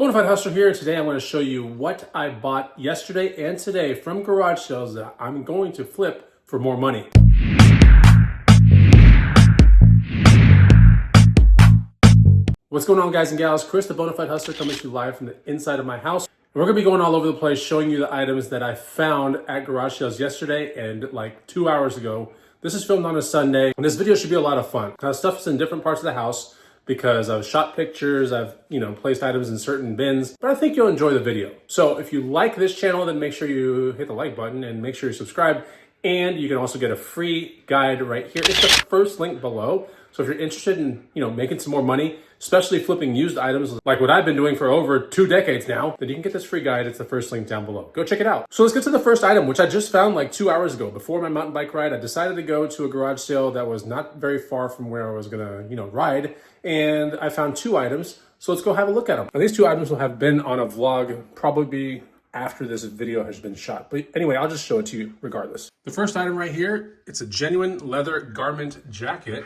Bonafide Hustler here. Today I'm going to show you what I bought yesterday and today from garage sales that I'm going to flip for more money. What's going on, guys and gals? Chris, the Bonafide Hustler, coming to you live from the inside of my house. We're going to be going all over the place showing you the items that I found at garage sales yesterday and like 2 hours ago. This is filmed on a Sunday, and this video should be a lot of fun. Now, stuff is in different parts of the house because I've shot pictures, I've placed items in certain bins, but I think you'll enjoy the video. So if you like this channel, then make sure you hit the like button and make sure you subscribe. And you can also get a free guide right here. It's the first link below. So if you're interested in, making some more money, especially flipping used items like what I've been doing for over 2 decades now, then you can get this free guide. It's the first link down below. Go check it out. So let's get to the first item, which I just found like 2 hours ago. Before my mountain bike ride, I decided to go to a garage sale that was not very far from where I was gonna, ride. And I found 2 items. So let's go have a look at them. Now, these 2 items will have been on a vlog, probably after this video has been shot. But anyway, I'll just show it to you regardless. The first item right here, it's a genuine leather garment jacket,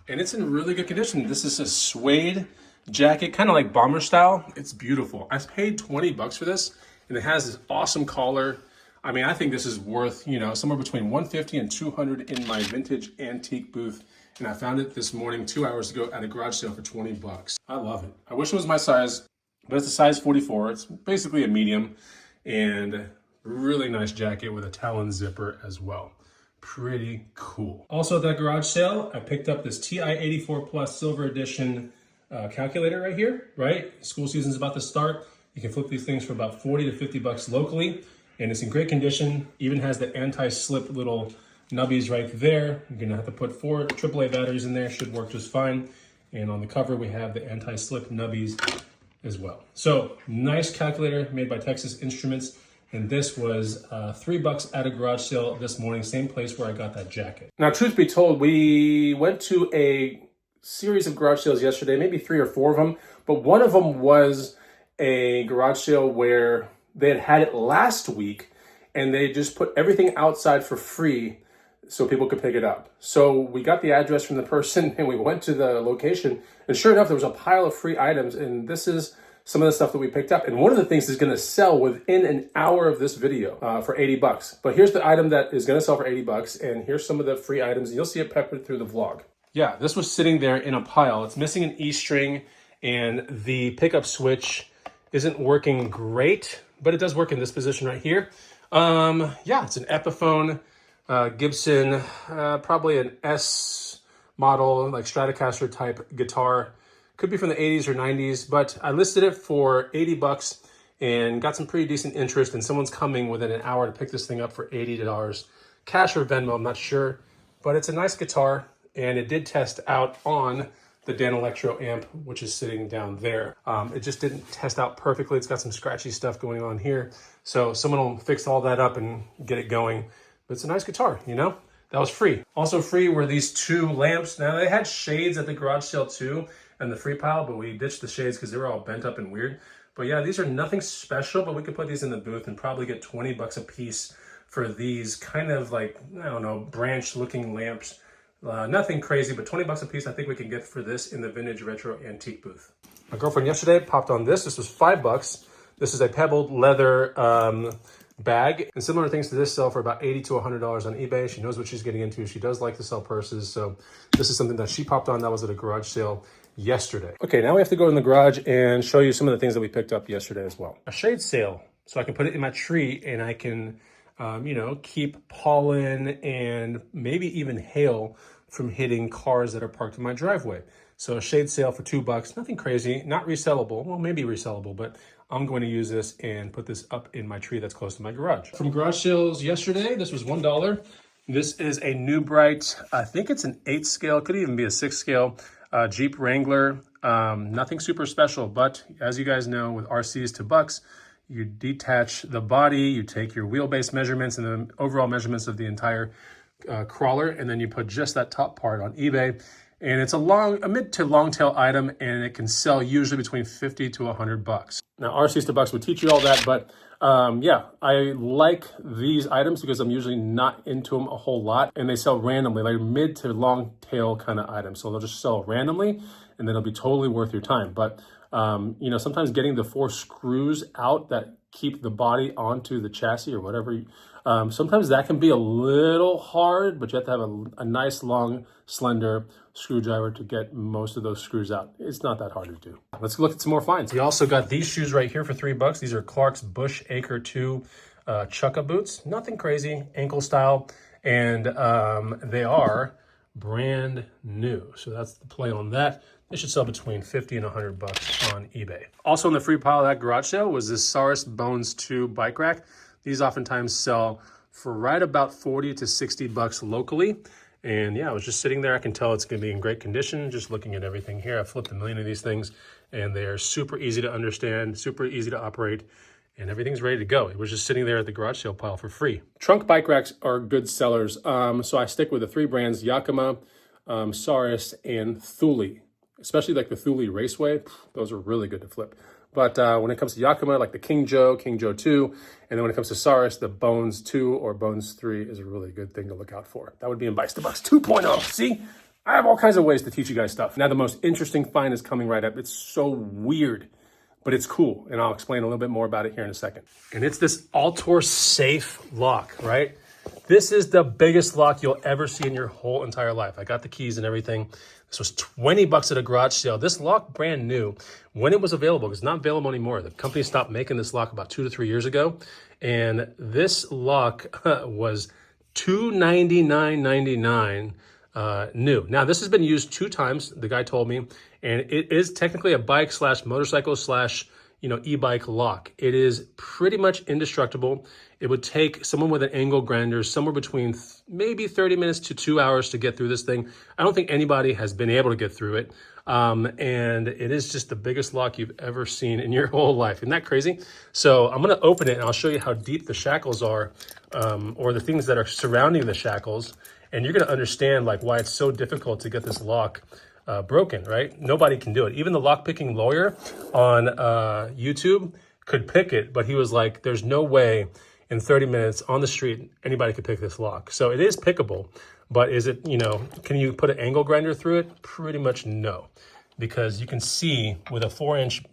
and it's in really good condition. This is a suede jacket, kind of like bomber style. It's beautiful. I paid 20 bucks for this, and it has this awesome collar. I mean, I think this is worth, somewhere between 150 and 200 in my vintage antique booth. And I found it this morning, 2 hours ago at a garage sale for 20 bucks. I love it. I wish it was my size, but it's a size 44. It's basically a medium. And really nice jacket with a talon zipper as well. Pretty cool. Also at that garage sale, I picked up this TI-84 Plus Silver Edition calculator right here, right? School season's about to start. You can flip these things for about 40 to 50 bucks locally, and it's in great condition. Even has the anti-slip little nubbies right there. You're gonna have to put 4 AAA batteries in there, should work just fine. And on the cover, we have the anti-slip nubbies as well. So nice calculator made by Texas Instruments. And this was $3 at a garage sale this morning, same place where I got that jacket. Now, truth be told, we went to a series of garage sales yesterday, maybe 3 or 4 of them, but one of them was a garage sale where they had it last week and they just put everything outside for free so people could pick it up. So we got the address from the person and we went to the location, and sure enough, there was a pile of free items, and this is some of the stuff that we picked up. And one of the things is gonna sell within an hour of this video for 80 bucks. But here's the item that is gonna sell for 80 bucks, and here's some of the free items, and you'll see it peppered through the vlog. Yeah, this was sitting there in a pile. It's missing an E-string, and the pickup switch isn't working great, but it does work in this position right here. Yeah, it's an Epiphone Gibson, probably an S model, like Stratocaster type guitar. Could be from the 80s or 90s, but I listed it for 80 bucks and got some pretty decent interest, and someone's coming within an hour to pick this thing up for $80. Cash or Venmo, I'm not sure, but it's a nice guitar, and it did test out on the Dan Electro amp, which is sitting down there. It just didn't test out perfectly. It's got some scratchy stuff going on here. So someone will fix all that up and get it going. But it's a nice guitar, That was free. Also free were these 2 lamps. Now, they had shades at the garage sale too, and the free pile, but we ditched the shades because they were all bent up and weird. But yeah, these are nothing special, but we could put these in the booth and probably get 20 bucks a piece for these kind of like, I don't know, branch looking lamps. Nothing crazy, but 20 bucks a piece I think we can get for this in the vintage retro antique booth. My girlfriend yesterday popped on this. This was 5 bucks. This is a pebbled leather bag, and similar things to this sell for about $80 to $100 on eBay. She knows what she's getting into. She does like to sell purses, so this is something that she popped on. That was at a garage sale yesterday. Okay, now we have to go in the garage and show you some of the things that we picked up yesterday as well. A shade sail, so I can put it in my tree and I can, keep pollen and maybe even hail from hitting cars that are parked in my driveway. So a shade sail for 2 bucks, nothing crazy, not resellable. Well, maybe resellable, but I'm going to use this and put this up in my tree that's close to my garage. From garage sales yesterday, this was $1. This is a New Bright, I think it's an 8 scale, could even be a 6 scale, Jeep Wrangler. Nothing super special, but as you guys know, with RCs to bucks, you detach the body, you take your wheelbase measurements and the overall measurements of the entire crawler, and then you put just that top part on eBay. And it's a mid to long tail item, and it can sell usually between 50 to 100 bucks. Now, RCs to bucks would teach you all that, but yeah, I like these items because I'm usually not into them a whole lot, and they sell randomly, like mid to long tail kind of items. So they'll just sell randomly, and then it'll be totally worth your time. But Sometimes getting the 4 screws out that keep the body onto the chassis or whatever, sometimes that can be a little hard, but you have to have a nice, long, slender screwdriver to get most of those screws out. It's not that hard to do. Let's look at some more finds. We also got these shoes right here for $3. These are Clark's Bush Acre 2 Chukka boots. Nothing crazy, ankle style, and they are brand new. So that's the play on that. They should sell between 50 and 100 bucks on eBay. Also in the free pile of that garage sale was this Saurus Bones 2 bike rack. These oftentimes sell for right about 40 to 60 bucks locally. And yeah, I was just sitting there. I can tell it's gonna be in great condition, just looking at everything here. I've flipped a million of these things and they are super easy to understand, super easy to operate, and everything's ready to go. It was just sitting there at the garage sale pile for free. Trunk bike racks are good sellers. So I stick with the 3 brands, Yakima, Saurus, and Thule. Especially like the Thule Raceway, those are really good to flip. But when it comes to Yakima, like the King Joe 2, and then when it comes to Saurus, the Bones 2 or Bones 3 is a really good thing to look out for. That would be in Bikes to Bucks 2.0. See, I have all kinds of ways to teach you guys stuff. Now the most interesting find is coming right up. It's so weird, but it's cool. And I'll explain a little bit more about it here in a second. And it's this Altor safe lock, right? This is the biggest lock you'll ever see in your whole entire life. I got the keys and everything. This was 20 bucks at a garage sale. This lock, brand new, when it was available, it's not available anymore. The company stopped making this lock about 2 to 3 years ago. And this lock was $299.99 new. Now, this has been used 2 times, the guy told me, and it is technically a bike / motorcycle / e-bike lock. It is pretty much indestructible. It would take someone with an angle grinder somewhere between maybe 30 minutes to 2 hours to get through this thing. I don't think anybody has been able to get through it. And it is just the biggest lock you've ever seen in your whole life. Isn't that crazy? So I'm gonna open it and I'll show you how deep the shackles are, or the things that are surrounding the shackles. And you're gonna understand like why it's so difficult to get this lock broken, right? Nobody can do it. Even the lock-picking lawyer on YouTube could pick it, but he was like, there's no way in 30 minutes on the street anybody could pick this lock. So it is pickable, but is it, can you put an angle grinder through it? Pretty much no, because you can see with a 4-inch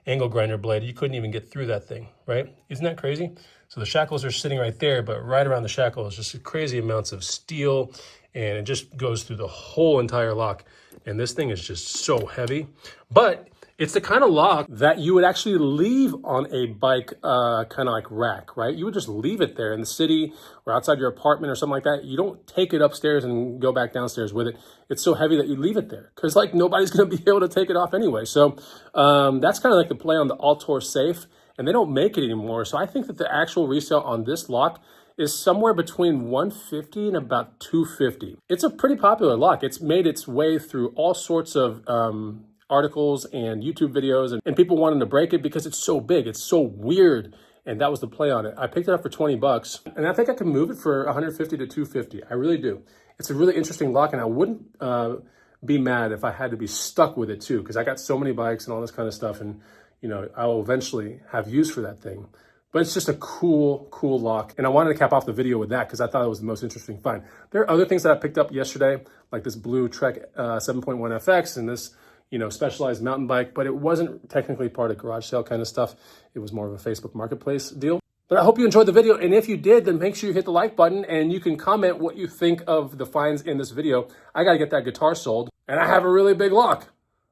angle grinder blade, you couldn't even get through that thing, right? Isn't that crazy? So the shackles are sitting right there, but right around the shackle is just crazy amounts of steel, and it just goes through the whole entire lock. And this thing is just so heavy, but it's the kind of lock that you would actually leave on a bike kind of like rack, right? You would just leave it there in the city or outside your apartment or something like that. You don't take it upstairs and go back downstairs with it. It's so heavy that you leave it there because like nobody's going to be able to take it off anyway. So that's kind of like the play on the Altor safe, and they don't make it anymore. So I think that the actual resale on this lock is somewhere between $150 and about $250. It's a pretty popular lock. It's made its way through all sorts of articles and YouTube videos, and people wanting to break it because it's so big, it's so weird, and that was the play on it. I picked it up for 20 bucks, and I think I can move it for 150 to 250. I really do. It's a really interesting lock, and I wouldn't be mad if I had to be stuck with it too, because I got so many bikes and all this kind of stuff, and I will eventually have use for that thing. But it's just a cool lock. And I wanted to cap off the video with that because I thought it was the most interesting find. There are other things that I picked up yesterday, like this blue Trek 7.1 FX and this, specialized mountain bike, but it wasn't technically part of garage sale kind of stuff. It was more of a Facebook Marketplace deal. But I hope you enjoyed the video. And if you did, then make sure you hit the like button and you can comment what you think of the finds in this video. I got to get that guitar sold and I have a really big lock.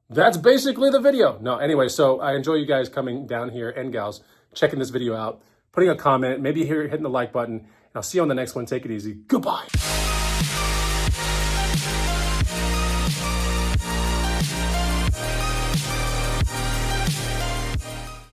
That's basically the video. No, anyway, so I enjoy you guys coming down here and gals, checking this video out, putting a comment, maybe hitting the like button, and I'll see you on the next one. Take it easy. Goodbye.